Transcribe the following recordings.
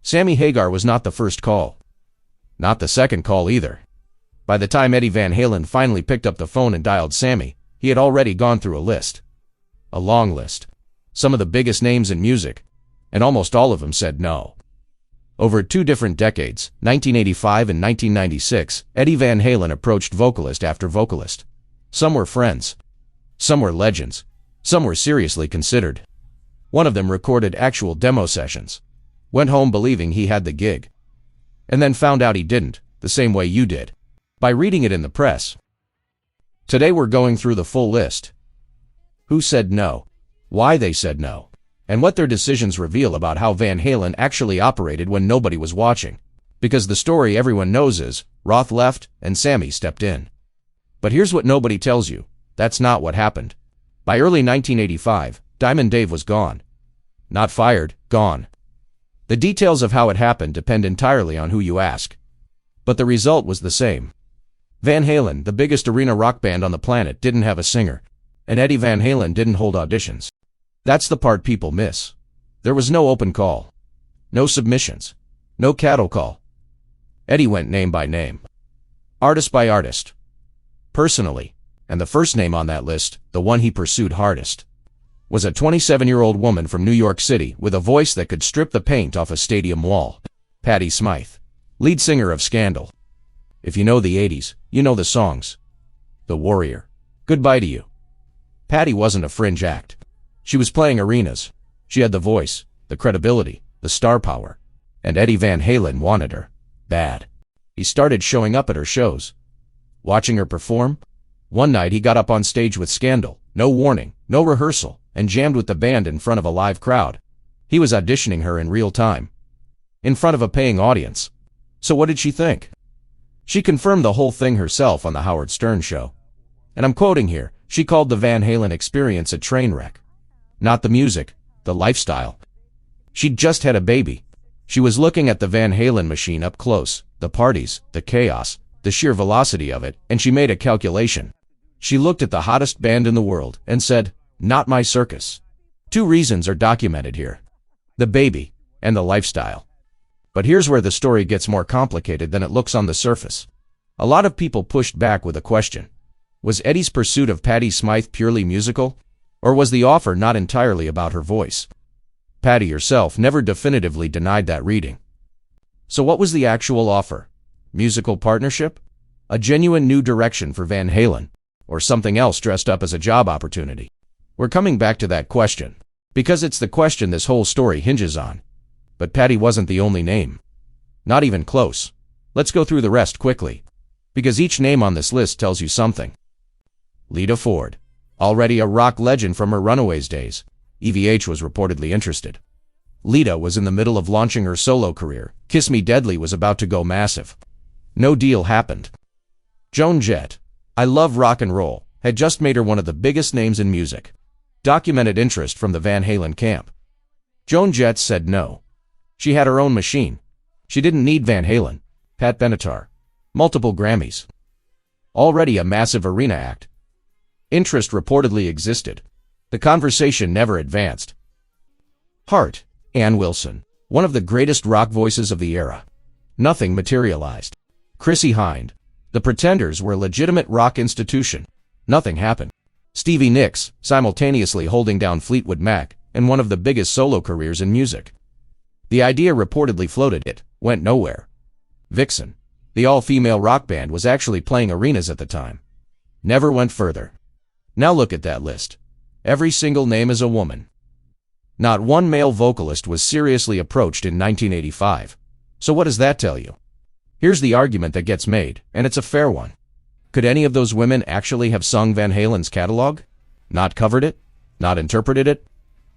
Sammy Hagar was not the first call. Not the second call either. By the time Eddie Van Halen finally picked up the phone and dialed Sammy, he had already gone through a list. A long list. Some of the biggest names in music, and almost all of them said no. Over 2 different decades, 1985 and 1996, Eddie Van Halen approached vocalist after vocalist. Some were friends. Some were legends. Some were seriously considered. One of them recorded actual demo sessions. Went home believing he had the gig. And then found out he didn't, the same way you did. By reading it in the press. Today we're going through the full list. Who said no? Why they said no? And what their decisions reveal about how Van Halen actually operated when nobody was watching. Because the story everyone knows is, Roth left and Sammy stepped in. But here's what nobody tells you. That's not what happened. By early 1985, Diamond Dave was gone. Not fired, gone. The details of how it happened depend entirely on who you ask. But the result was the same. Van Halen, the biggest arena rock band on the planet, didn't have a singer. And Eddie Van Halen didn't hold auditions. That's the part people miss. There was no open call. No submissions. No cattle call. Eddie went name by name. Artist by artist. Personally. And the first name on that list, the one he pursued hardest, was a 27-year-old woman from New York City with a voice that could strip the paint off a stadium wall. Patti Smyth. Lead singer of Scandal. If you know the 80s, you know the songs. The Warrior. Goodbye to You. Patti wasn't a fringe act. She was playing arenas. She had the voice, the credibility, the star power. And Eddie Van Halen wanted her. Bad. He started showing up at her shows. Watching her perform. One night he got up on stage with Scandal, no warning, no rehearsal, and jammed with the band in front of a live crowd. He was auditioning her in real time. In front of a paying audience. So what did she think? She confirmed the whole thing herself on the Howard Stern show. And I'm quoting here, she called the Van Halen experience a train wreck. Not the music, the lifestyle. She'd just had a baby. She was looking at the Van Halen machine up close, the parties, the chaos, the sheer velocity of it, and she made a calculation. She looked at the hottest band in the world and said, "Not my circus." 2 reasons are documented here. The baby and the lifestyle. But here's where the story gets more complicated than it looks on the surface. A lot of people pushed back with a question. Was Eddie's pursuit of Patti Smyth purely musical? Or was the offer not entirely about her voice? Patti herself never definitively denied that reading. So what was the actual offer? Musical partnership? A genuine new direction for Van Halen? Or something else dressed up as a job opportunity? We're coming back to that question, because it's the question this whole story hinges on. But Patti wasn't the only name. Not even close. Let's go through the rest quickly, because each name on this list tells you something. Lita Ford. Already a rock legend from her Runaways days, EVH was reportedly interested. Lita was in the middle of launching her solo career. Kiss Me Deadly was about to go massive. No deal happened. Joan Jett. I Love Rock and Roll had just made her one of the biggest names in music. Documented interest from the Van Halen camp. Joan Jett said no. She had her own machine. She didn't need Van Halen. Pat Benatar. Multiple Grammys. Already a massive arena act. Interest reportedly existed. The conversation never advanced. Heart. Ann Wilson. One of the greatest rock voices of the era. Nothing materialized. Chrissy Hynde. The Pretenders were a legitimate rock institution. Nothing happened. Stevie Nicks, simultaneously holding down Fleetwood Mac and one of the biggest solo careers in music. The idea reportedly floated. It went nowhere. Vixen, the all-female rock band, was actually playing arenas at the time. Never went further. Now look at that list. Every single name is a woman. Not one male vocalist was seriously approached in 1985. So what does that tell you? Here's the argument that gets made, and it's a fair one. Could any of those women actually have sung Van Halen's catalog? Not covered it? Not interpreted it?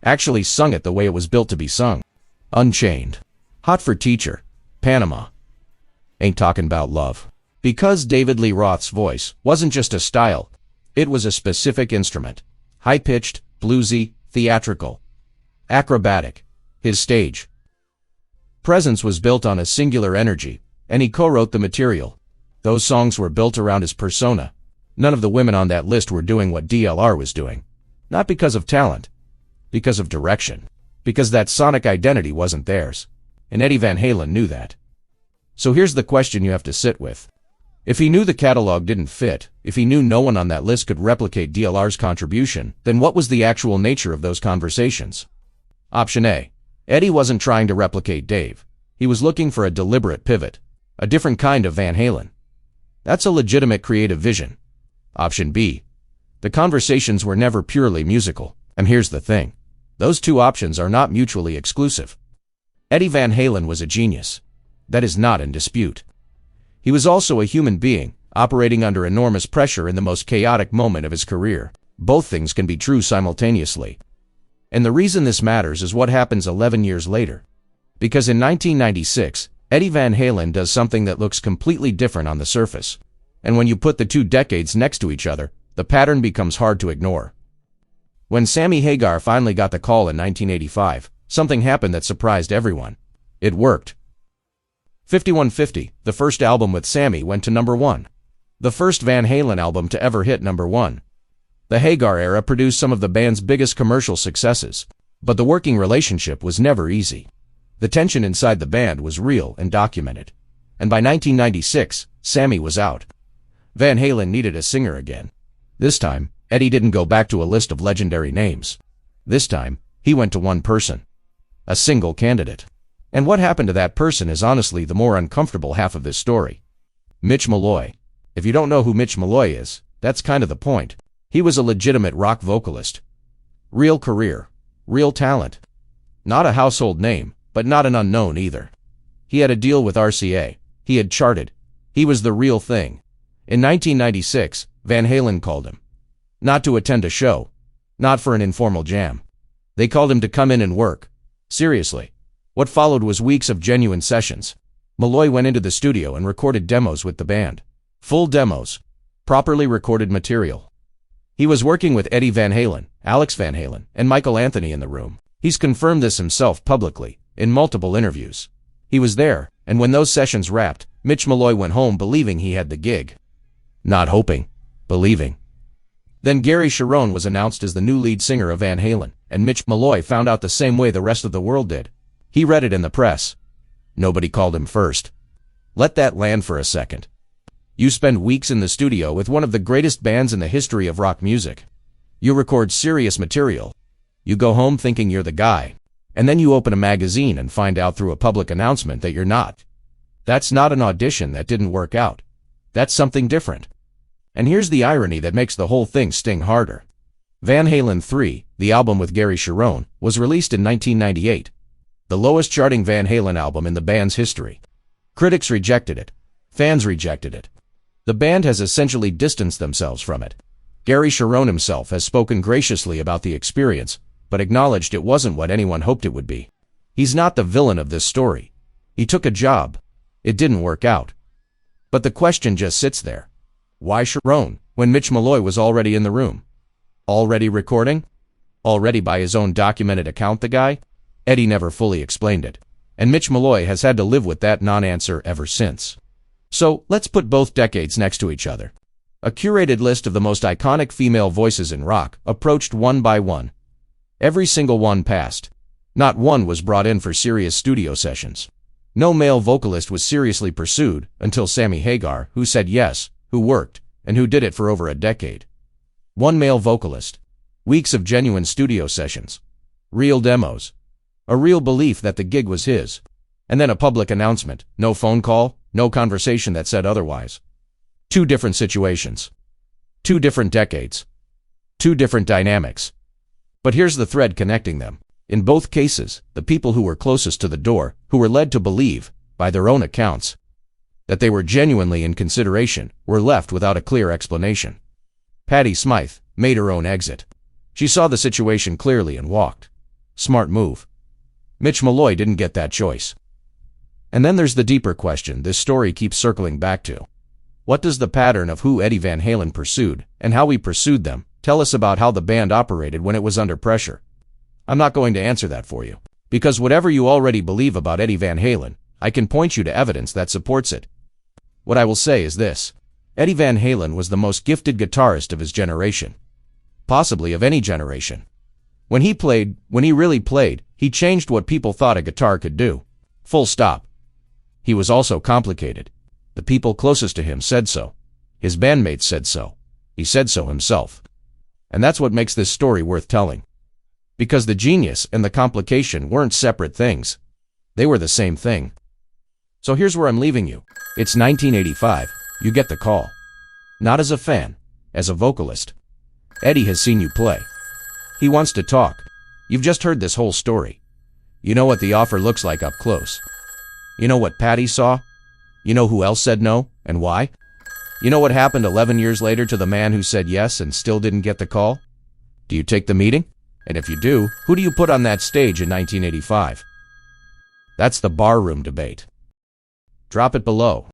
Actually sung it the way it was built to be sung? Unchained. Hot for Teacher. Panama. Ain't Talking About Love. Because David Lee Roth's voice wasn't just a style, it was a specific instrument. High-pitched, bluesy, theatrical. Acrobatic. His stage presence was built on a singular energy, and he co-wrote the material. Those songs were built around his persona. None of the women on that list were doing what DLR was doing. Not because of talent. Because of direction. Because that sonic identity wasn't theirs. and Eddie Van Halen knew that. So here's the question you have to sit with. If he knew the catalog didn't fit, if he knew no one on that list could replicate DLR's contribution, then what was the actual nature of those conversations? Option A. Eddie wasn't trying to replicate Dave. He was looking for a deliberate pivot, a different kind of Van Halen. That's a legitimate creative vision. Option B. The conversations were never purely musical. And here's the thing. Those two options are not mutually exclusive. Eddie Van Halen was a genius. That is not in dispute. He was also a human being, operating under enormous pressure in the most chaotic moment of his career. Both things can be true simultaneously. And the reason this matters is what happens 11 years later. Because in 1996, Eddie Van Halen does something that looks completely different on the surface. And when you put the two decades next to each other, the pattern becomes hard to ignore. When Sammy Hagar finally got the call in 1985, something happened that surprised everyone. It worked. 5150, the first album with Sammy, went to number 1. The first Van Halen album to ever hit number 1. The Hagar era produced some of the band's biggest commercial successes, but the working relationship was never easy. The tension inside the band was real and documented. And by 1996, Sammy was out. Van Halen needed a singer again. This time, Eddie didn't go back to a list of legendary names. This time, he went to one person. A single candidate. And what happened to that person is honestly the more uncomfortable half of this story. Mitch Malloy. If you don't know who Mitch Malloy is, that's kind of the point. He was a legitimate rock vocalist. Real career. Real talent. Not a household name, but not an unknown either. He had a deal with RCA. He had charted. He was the real thing. In 1996, Van Halen called him. Not to attend a show. Not for an informal jam. They called him to come in and work. Seriously. What followed was weeks of genuine sessions. Malloy went into the studio and recorded demos with the band. Full demos. Properly recorded material. He was working with Eddie Van Halen, Alex Van Halen, and Michael Anthony in the room. He's confirmed this himself publicly, in multiple interviews. He was there, and when those sessions wrapped, Mitch Malloy went home believing he had the gig. Not hoping, believing. Then Gary Cherone was announced as the new lead singer of Van Halen, and Mitch Malloy found out the same way the rest of the world did. He read it in the press. Nobody called him first. Let that land for a second. You spend weeks in the studio with one of the greatest bands in the history of rock music. You record serious material. You go home thinking you're the guy. And then you open a magazine and find out through a public announcement that you're not. That's not an audition that didn't work out. That's something different. And here's the irony that makes the whole thing sting harder. Van Halen 3, the album with Gary Cherone, was released in 1998. The lowest charting Van Halen album in the band's history. Critics rejected it. Fans rejected it. The band has essentially distanced themselves from it. Gary Cherone himself has spoken graciously about the experience, but acknowledged it wasn't what anyone hoped it would be. He's not the villain of this story. He took a job. It didn't work out. But the question just sits there. Why Cherone, when Mitch Malloy was already in the room? Already recording? Already by his own documented account, the guy? Eddie never fully explained it, and Mitch Malloy has had to live with that non-answer ever since. So, let's put both decades next to each other. A curated list of the most iconic female voices in rock approached one by one. Every single one passed. Not one was brought in for serious studio sessions. No male vocalist was seriously pursued until Sammy Hagar, who said yes, who worked, and who did it for over a decade. One male vocalist. Weeks of genuine studio sessions. Real demos. A real belief that the gig was his. And then a public announcement. No phone call, no conversation that said otherwise. Two different situations. Two different decades. Two different dynamics. But here's the thread connecting them. In both cases, the people who were closest to the door, who were led to believe, by their own accounts, that they were genuinely in consideration, were left without a clear explanation. Patti Smyth made her own exit. She saw the situation clearly and walked. Smart move. Mitch Malloy didn't get that choice. And then there's the deeper question this story keeps circling back to. What does the pattern of who Eddie Van Halen pursued, and how he pursued them, tell us about how the band operated when it was under pressure? I'm not going to answer that for you. Because whatever you already believe about Eddie Van Halen, I can point you to evidence that supports it. What I will say is this. Eddie Van Halen was the most gifted guitarist of his generation. Possibly of any generation. When he really played, he changed what people thought a guitar could do. Full stop. He was also complicated. The people closest to him said so. His bandmates said so. He said so himself. And that's what makes this story worth telling. Because the genius and the complication weren't separate things. They were the same thing. So here's where I'm leaving you. It's 1985. You get the call. Not as a fan, as a vocalist. Eddie has seen you play. He wants to talk. You've just heard this whole story. You know what the offer looks like up close. You know what Patty saw? You know who else said no, and why? You know what happened 11 years later to the man who said yes and still didn't get the call? Do you take the meeting? And if you do, who do you put on that stage in 1985? That's the barroom debate. Drop it below.